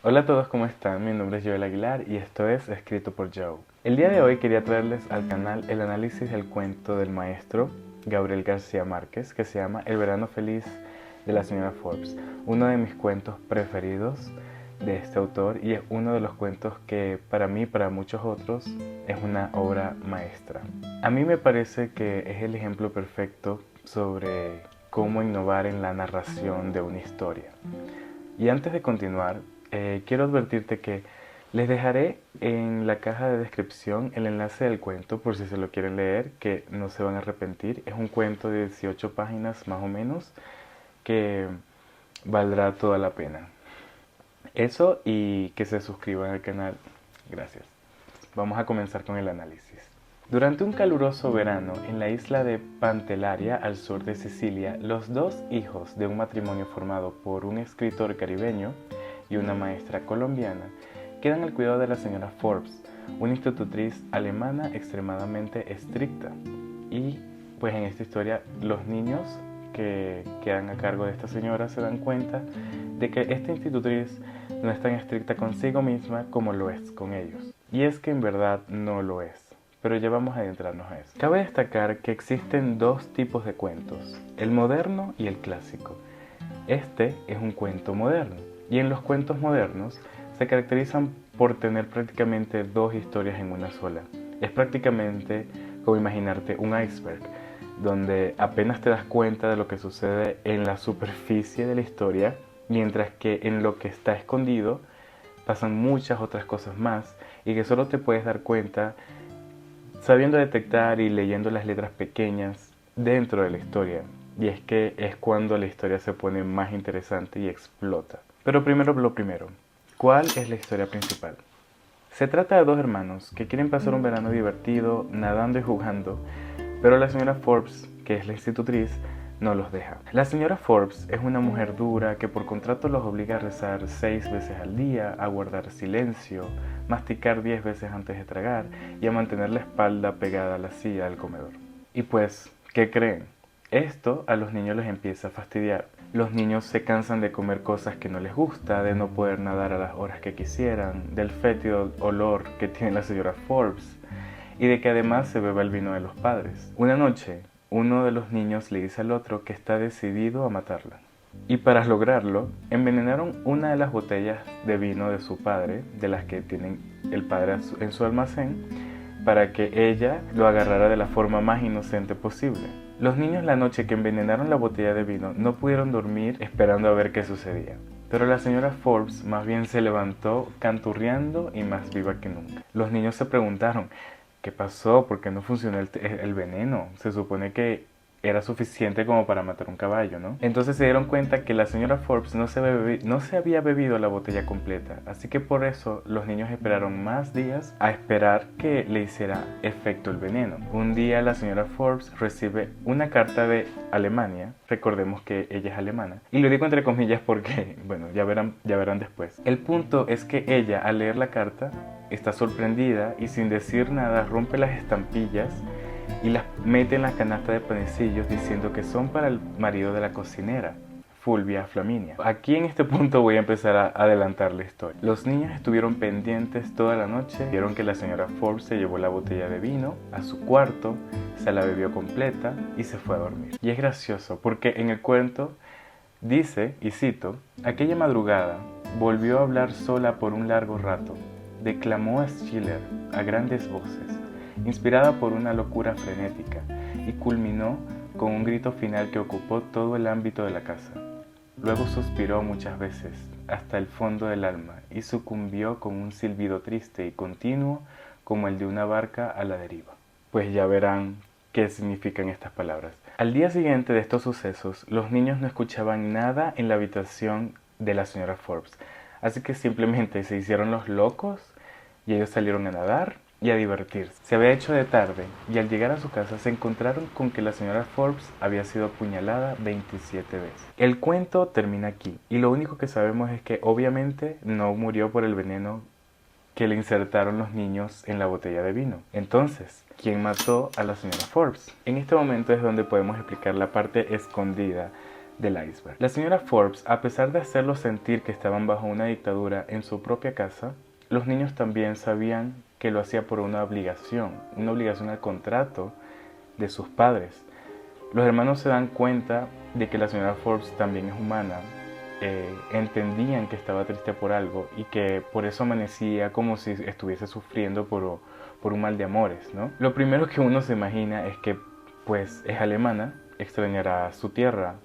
Hola a todos, ¿cómo están? Mi nombre es Joel Aguilar y esto es Escrito por Joe. El día de hoy quería traerles al canal el análisis del cuento del maestro Gabriel García Márquez que se llama El verano feliz de la señora Forbes, uno de mis cuentos preferidos de este autor y es uno de los cuentos que para mí y para muchos otros es una obra maestra. A mí me parece que es el ejemplo perfecto sobre cómo innovar en la narración de una historia. Y antes de continuar, quiero advertirte que les dejaré en la caja de descripción el enlace del cuento por si se lo quieren leer, que no se van a arrepentir. Es un cuento de 18 páginas más o menos que valdrá toda la pena. Eso y que se suscriban al canal. Gracias. Vamos a comenzar con el análisis. Durante un caluroso verano en la isla de Pantelaria, al sur de Sicilia, los dos hijos de un matrimonio formado por un escritor caribeño y una maestra colombiana quedan al cuidado de la señora Forbes, una institutriz alemana extremadamente estricta. Y pues en esta historia los niños que quedan a cargo de esta señora se dan cuenta de que esta institutriz no es tan estricta consigo misma como lo es con ellos. Y es que en verdad no lo es. Pero ya vamos a adentrarnos a eso. Cabe destacar que existen dos tipos de cuentos, el moderno y el clásico. Este es un cuento moderno, y en los cuentos modernos se caracterizan por tener prácticamente dos historias en una sola. Es prácticamente como imaginarte un iceberg, donde apenas te das cuenta de lo que sucede en la superficie de la historia, mientras que en lo que está escondido pasan muchas otras cosas más y que solo te puedes dar cuenta sabiendo detectar y leyendo las letras pequeñas dentro de la historia. Y es que es cuando la historia se pone más interesante y explota. Pero primero lo primero, ¿cuál es la historia principal? Se trata de dos hermanos que quieren pasar un verano divertido, nadando y jugando, pero la señora Forbes, que es la institutriz, no los deja. La señora Forbes es una mujer dura que por contrato los obliga a rezar 6 veces al día, a guardar silencio, masticar 10 veces antes de tragar y a mantener la espalda pegada a la silla del comedor. Y pues, ¿qué creen? Esto a los niños les empieza a fastidiar. Los niños se cansan de comer cosas que no les gusta, de no poder nadar a las horas que quisieran, del fétido olor que tiene la señora Forbes y de que además se beba el vino de los padres. Una noche, uno de los niños le dice al otro que está decidido a matarla. Y para lograrlo, envenenaron una de las botellas de vino de su padre, de las que tiene el padre en su almacén, para que ella lo agarrara de la forma más inocente posible. Los niños la noche que envenenaron la botella de vino no pudieron dormir esperando a ver qué sucedía. Pero la señora Forbes más bien se levantó canturreando y más viva que nunca. Los niños se preguntaron, ¿qué pasó? ¿Por qué no funcionó el veneno? Se supone que era suficiente como para matar un caballo, ¿no? Entonces se dieron cuenta que la señora Forbes no se había bebido la botella completa, así que por eso los niños esperaron más días a esperar que le hiciera efecto el veneno. Un día la señora Forbes recibe una carta de Alemania, recordemos que ella es alemana, y lo digo entre comillas porque, bueno, ya verán después. El punto es que ella, al leer la carta, está sorprendida y sin decir nada rompe las estampillas y las mete en la canasta de panecillos diciendo que son para el marido de la cocinera, Fulvia Flaminia. Aquí en este punto voy a empezar a adelantar la historia. Los niños estuvieron pendientes toda la noche, vieron que la señora Forbes se llevó la botella de vino a su cuarto, se la bebió completa y se fue a dormir. Y es gracioso porque en el cuento dice, y cito, aquella madrugada volvió a hablar sola por un largo rato, declamó a Schiller a grandes voces, inspirada por una locura frenética, y culminó con un grito final que ocupó todo el ámbito de la casa. Luego suspiró muchas veces, hasta el fondo del alma, y sucumbió con un silbido triste y continuo como el de una barca a la deriva. Pues ya verán qué significan estas palabras. Al día siguiente de estos sucesos, los niños no escuchaban nada en la habitación de la señora Forbes, así que simplemente se hicieron los locos y ellos salieron a nadar y a divertirse. Se había hecho de tarde y al llegar a su casa se encontraron con que la señora Forbes había sido apuñalada 27 veces. El cuento termina aquí y lo único que sabemos es que obviamente no murió por el veneno que le insertaron los niños en la botella de vino. Entonces, ¿quién mató a la señora Forbes? En este momento es donde podemos explicar la parte escondida del iceberg. La señora Forbes, a pesar de hacerlos sentir que estaban bajo una dictadura en su propia casa, los niños también sabían que lo hacía por una obligación al contrato de sus padres. Los hermanos se dan cuenta de que la señora Forbes también es humana, entendían que estaba triste por algo y que por eso amanecía como si estuviese sufriendo por un mal de amores, ¿no? Lo primero que uno se imagina es que pues es alemana, extrañará su tierra,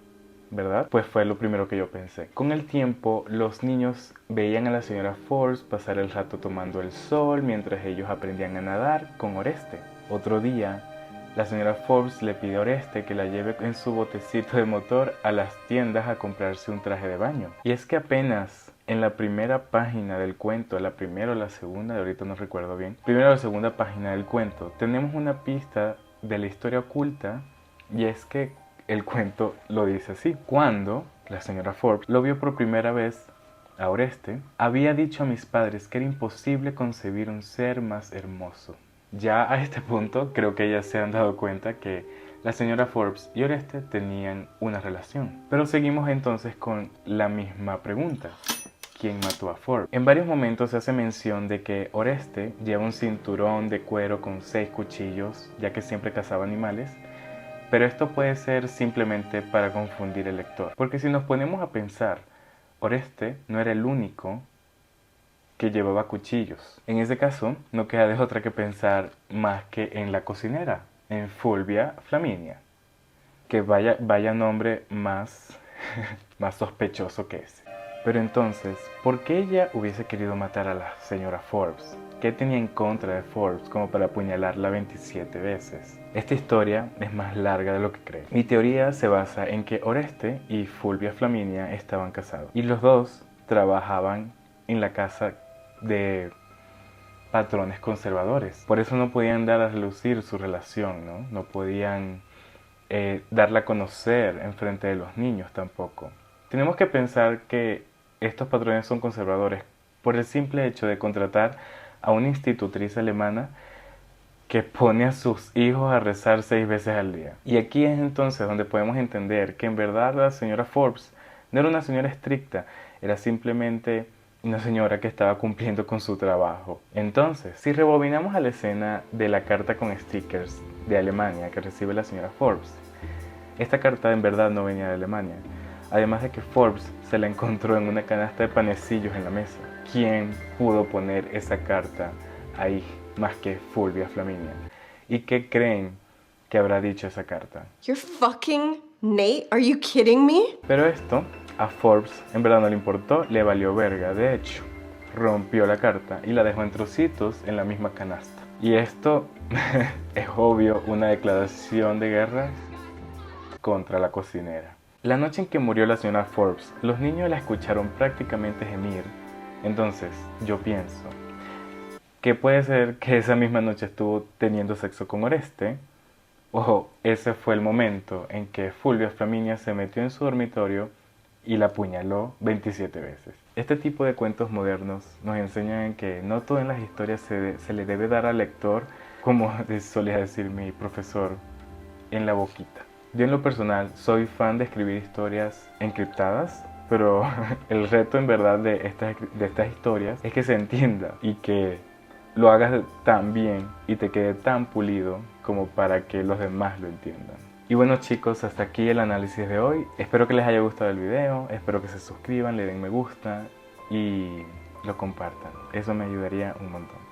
¿verdad? Pues fue lo primero que yo pensé. Con el tiempo, los niños veían a la señora Forbes pasar el rato tomando el sol mientras ellos aprendían a nadar con Oreste. Otro día, la señora Forbes le pide a Oreste que la lleve en su botecito de motor a las tiendas a comprarse un traje de baño. Y es que apenas en la primera página del cuento, la primera o la segunda, ahorita no recuerdo bien, primera o la segunda página del cuento, tenemos una pista de la historia oculta, y es que el cuento lo dice así. Cuando la señora Forbes lo vio por primera vez a Oreste, había dicho a mis padres que era imposible concebir un ser más hermoso. Ya a este punto creo que ellas se han dado cuenta que la señora Forbes y Oreste tenían una relación. Pero seguimos entonces con la misma pregunta. ¿Quién mató a Forbes? En varios momentos se hace mención de que Oreste lleva un cinturón de cuero con 6 cuchillos, ya que siempre cazaba animales. Pero esto puede ser simplemente para confundir al lector. Porque si nos ponemos a pensar, Oreste no era el único que llevaba cuchillos. En ese caso, no queda de otra que pensar más que en la cocinera, en Fulvia Flaminia. Que vaya nombre más, más sospechoso que ese. Pero entonces, ¿por qué ella hubiese querido matar a la señora Forbes? ¿Qué tenía en contra de Forbes como para apuñalarla 27 veces? Esta historia es más larga de lo que cree. Mi teoría se basa en que Oreste y Fulvia Flaminia estaban casados. Y los dos trabajaban en la casa de patrones conservadores. Por eso no podían dar a relucir su relación, ¿no? No podían darla a conocer en frente de los niños tampoco. Tenemos que pensar que estos patrones son conservadores por el simple hecho de contratar a una institutriz alemana que pone a sus hijos a rezar 6 veces al día. Y aquí es entonces donde podemos entender que en verdad la señora Forbes no era una señora estricta, era simplemente una señora que estaba cumpliendo con su trabajo. Entonces, si rebobinamos a la escena de la carta con stickers de Alemania que recibe la señora Forbes, esta carta en verdad no venía de Alemania. Además de que Forbes se la encontró en una canasta de panecillos en la mesa. ¿Quién pudo poner esa carta ahí más que Fulvia Flaminia? ¿Y qué creen que habrá dicho esa carta? You're fucking Nate? Are you kidding me? Pero esto a Forbes en verdad no le importó, le valió verga. De hecho, rompió la carta y la dejó en trocitos en la misma canasta. Y esto es obvio una declaración de guerra contra la cocinera. La noche en que murió la señora Forbes, los niños la escucharon prácticamente gemir. Entonces, yo pienso que puede ser que esa misma noche estuvo teniendo sexo con Oreste, o ese fue el momento en que Fulvia Flaminia se metió en su dormitorio y la apuñaló 27 veces. Este tipo de cuentos modernos nos enseñan que no todo en las historias se le debe dar al lector, como solía decir mi profesor, en la boquita. Yo en lo personal soy fan de escribir historias encriptadas, pero el reto en verdad de estas historias es que se entienda y que lo hagas tan bien y te quede tan pulido como para que los demás lo entiendan. Y bueno chicos, hasta aquí el análisis de hoy. Espero que les haya gustado el video, espero que se suscriban, le den me gusta y lo compartan. Eso me ayudaría un montón.